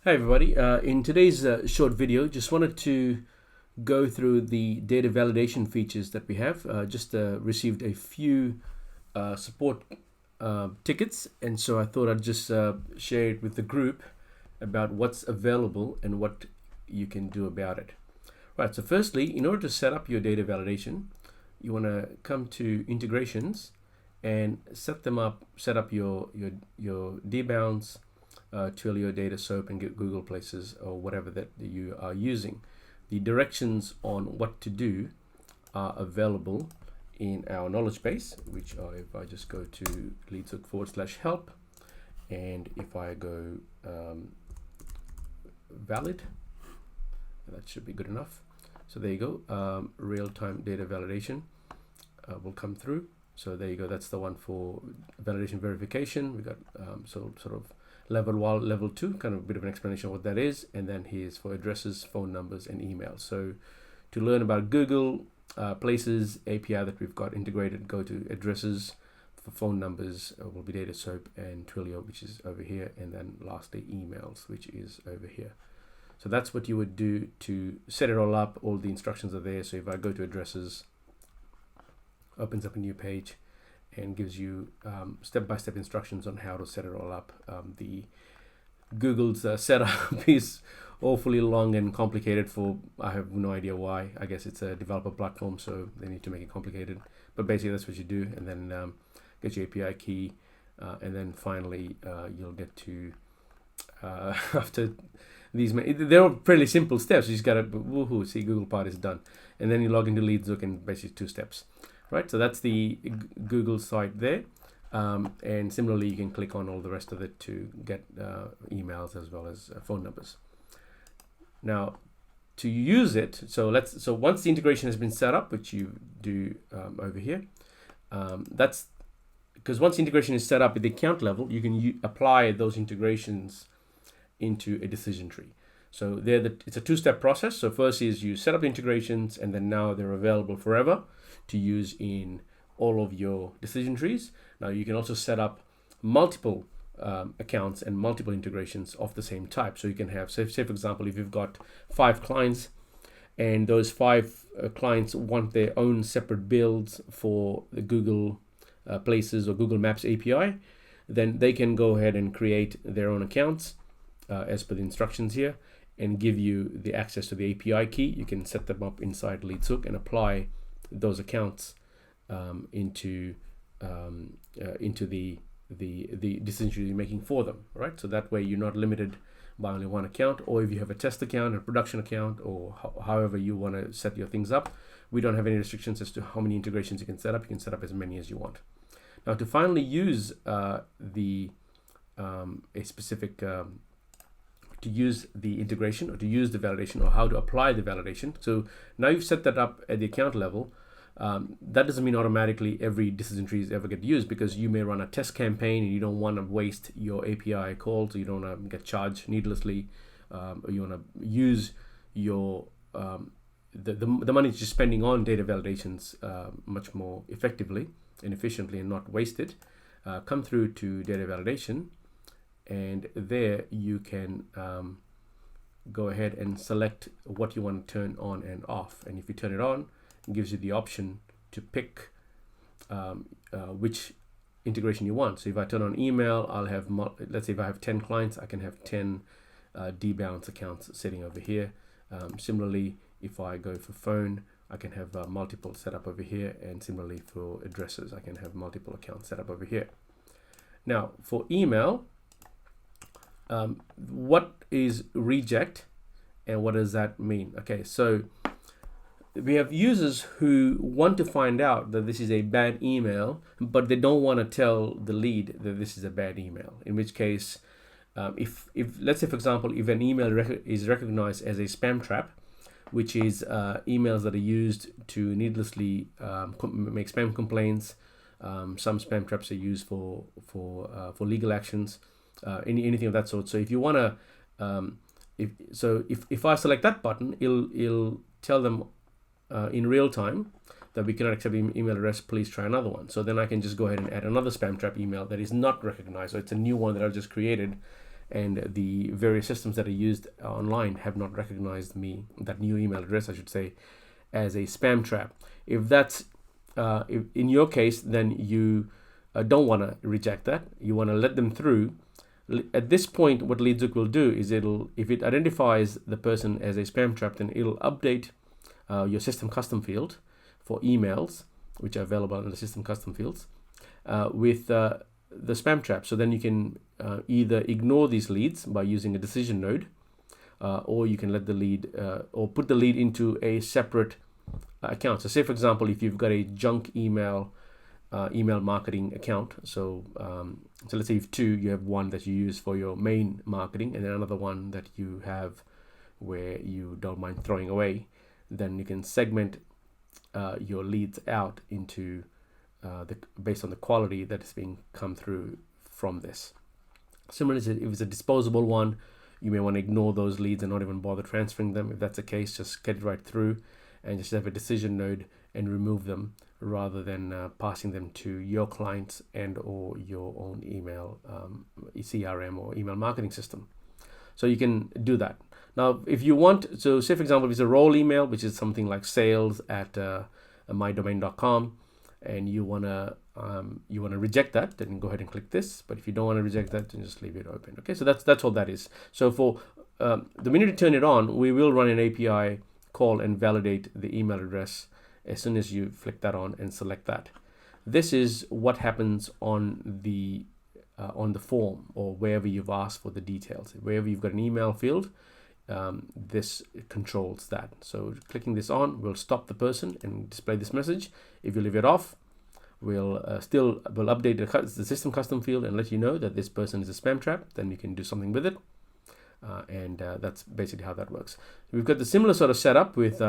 Hi everybody, in today's short video, just wanted to go through the data validation features that we have. Just received a few support tickets, and so I thought I'd just share it with the group about what's available and what you can do about it. Right, so firstly, in order to set up your data validation, you want to come to integrations and set up your dbounds, Twilio, Data Soap, and get Google Places or whatever that you are using. The directions on what to do are available in our knowledge base, which are, if I just go to LeadsHook /help, and if I go valid, that should be good enough. So there you go, real-time data validation will come through. So there you go, that's the one for validation verification. We got sort of level 1, level 2, kind of a bit of an explanation of what that is, and then here's for addresses, phone numbers, and emails. So to learn about Google Places API that we've got integrated, go to addresses. For phone numbers will be Data Soap and Twilio, which is over here, and then lastly emails, which is over here. So that's what you would do to set it all up. All the instructions are there. So if I go to addresses, opens up a new page and gives you step-by-step instructions on how to set it all up. The Google's setup is awfully long and complicated for, I have no idea why. I guess it's a developer platform, so they need to make it complicated. But basically that's what you do, and then get your API key, and then finally you'll get to, after these, they're all fairly simple steps. You just gotta, woohoo, see Google part is done. And then you log into LeadsHook in basically 2 steps. Right, so that's the Google site there, and similarly you can click on all the rest of it to get emails as well as phone numbers. Now, to use it, so once the integration has been set up, which you do over here, that's because once the integration is set up at the account level, you can apply those integrations into a decision tree. So it's a 2-step process. So first is you set up integrations, and then now they're available forever to use in all of your decision trees. Now you can also set up multiple accounts and multiple integrations of the same type. So you can have, say for example, if you've got 5 clients and those 5 clients want their own separate builds for the Google Places or Google Maps API, then they can go ahead and create their own accounts as per the instructions here and give you the access to the API key. You can set them up inside LeadsHook and apply those accounts into the decision tree you're making for them, right? So that way you're not limited by only one account, or if you have a test account, a production account, or however you want to set your things up, we don't have any restrictions as to how many integrations you can set up. You can set up as many as you want. Now to finally use a specific to use the integration or to use the validation or how to apply the validation. So now you've set that up at the account level. That doesn't mean automatically every decision tree is ever get used, because you may run a test campaign and you don't want to waste your API call, so you don't want to get charged needlessly, or you want to use your the money that you're spending on data validations much more effectively and efficiently and not waste it. Come through to data validation, and there you can go ahead and select what you want to turn on and off. And if you turn it on, it gives you the option to pick which integration you want. So if I turn on email, I'll have, let's say if I have 10 clients, I can have 10 dbounds accounts sitting over here. Similarly, if I go for phone, I can have multiple set up over here, and similarly for addresses, I can have multiple accounts set up over here. Now for email, what is reject and what does that mean? Okay, so we have users who want to find out that this is a bad email, but they don't want to tell the lead that this is a bad email. In which case, if let's say for example, if an email is recognized as a spam trap, which is emails that are used to needlessly make spam complaints. Some spam traps are used for legal actions, anything of that sort. So if you want to, if I select that button, it'll tell them in real time that we cannot accept email address, please try another one. So then I can just go ahead and add another spam trap email that is not recognized. So it's a new one that I've just created, and the various systems that are used online have not recognized that new email address, I should say, as a spam trap. If that's if in your case, then you don't want to reject that. You want to let them through. At this point, what LeadsHook will do is if it identifies the person as a spam trap, then it'll update your system custom field for emails, which are available in the system custom fields, with the spam trap. So then you can either ignore these leads by using a decision node, or you can let the lead or put the lead into a separate account. So say, for example, if you've got a junk email marketing account, so let's say you have one that you use for your main marketing, and then another one that you have where you don't mind throwing away, then you can segment your leads out into based on the quality that is being come through from this. Similarly, if it's a disposable one, you may want to ignore those leads and not even bother transferring them. If that's the case, just get it right through and just have a decision node and remove them, rather than passing them to your clients and or your own email CRM or email marketing system. So you can do that. Now, if you want, so say for example, if it's a role email, which is something like sales@mydomain.com, and you wanna reject that, then go ahead and click this. But if you don't want to reject that, then just leave it open. Okay, so that's all that is. So for the minute you turn it on, we will run an API call and validate the email address as soon as you flick that on and select that. This is what happens on the form, or wherever you've asked for the details. Wherever you've got an email field, this controls that. So clicking this on will stop the person and display this message. If you leave it off, we'll update the system custom field and let you know that this person is a spam trap. Then you can do something with it, and that's basically how that works. We've got the similar sort of setup with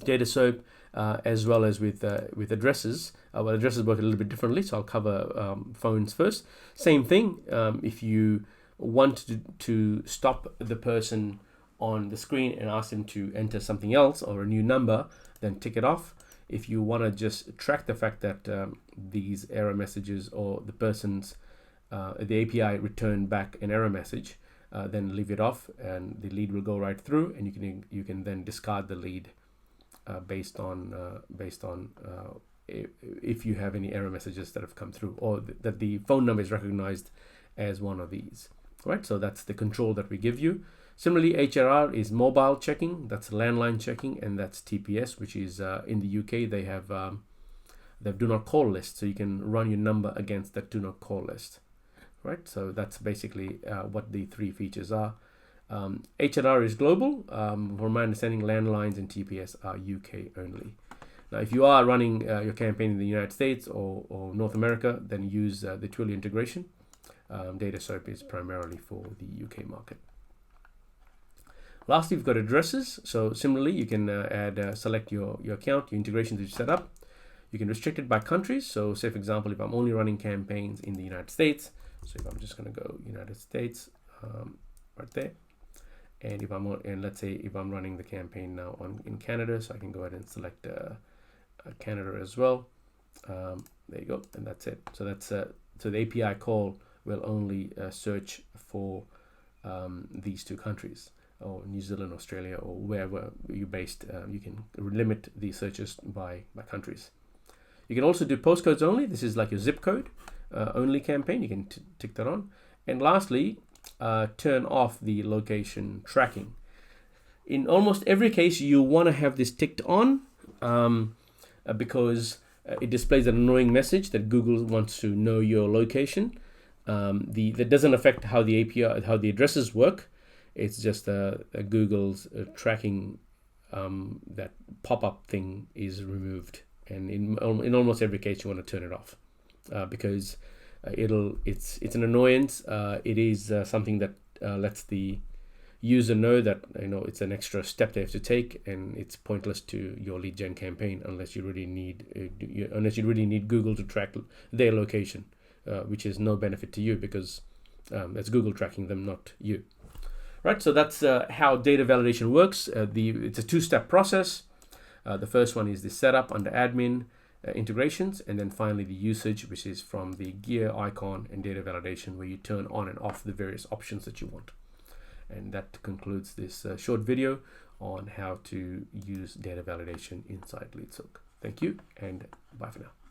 Data Soap, as well as with addresses. Well, addresses work a little bit differently, so I'll cover phones first. Same thing. If you want to stop the person on the screen and ask them to enter something else or a new number, then tick it off. If you want to just track the fact that these error messages or the person's the API return back an error message, then leave it off, and the lead will go right through, and you can then discard the lead based on if you have any error messages that have come through, or that the phone number is recognized as one of these. Right, so that's the control that we give you. Similarly, HRR is mobile checking, that's landline checking, and that's TPS, which is in the UK they have do not call list, so you can run your number against that do not call list. Right, so that's basically what the three features are. HRR is global. From my understanding, landlines and TPS are UK only. Now, if you are running your campaign in the United States or North America, then use the Twilio integration. Data Soap is primarily for the UK market. Lastly, we've got addresses. So similarly, you can select your account, your integration that you set up. You can restrict it by countries. So say, for example, if I'm only running campaigns in the United States, so if I'm just going to go United States right there. And let's say if I'm running the campaign now in Canada, so I can go ahead and select Canada as well. There you go, and that's it. So that's so the API call will only search for these two countries, or New Zealand, Australia, or wherever you're based. You can limit the searches by countries. You can also do postcodes only. This is like your zip code only campaign. You can tick that on. And lastly, turn off the location tracking. In almost every case, you want to have this ticked on because it displays an annoying message that Google wants to know your location. That doesn't affect how the API, how the addresses work. It's just Google's tracking that pop-up thing is removed, and in almost every case you want to turn it off because it's an annoyance. It is something that lets the user know that it's an extra step they have to take, and it's pointless to your lead gen campaign unless you really need Google to track their location, which is no benefit to you because it's Google tracking them, not you. Right, so that's how data validation works. It's a two-step process. The first one is the setup under admin, integrations, and then finally the usage, which is from the gear icon and data validation, where you turn on and off the various options that you want. And that concludes this short video on how to use data validation inside LeadsHook. Thank you, and bye for now.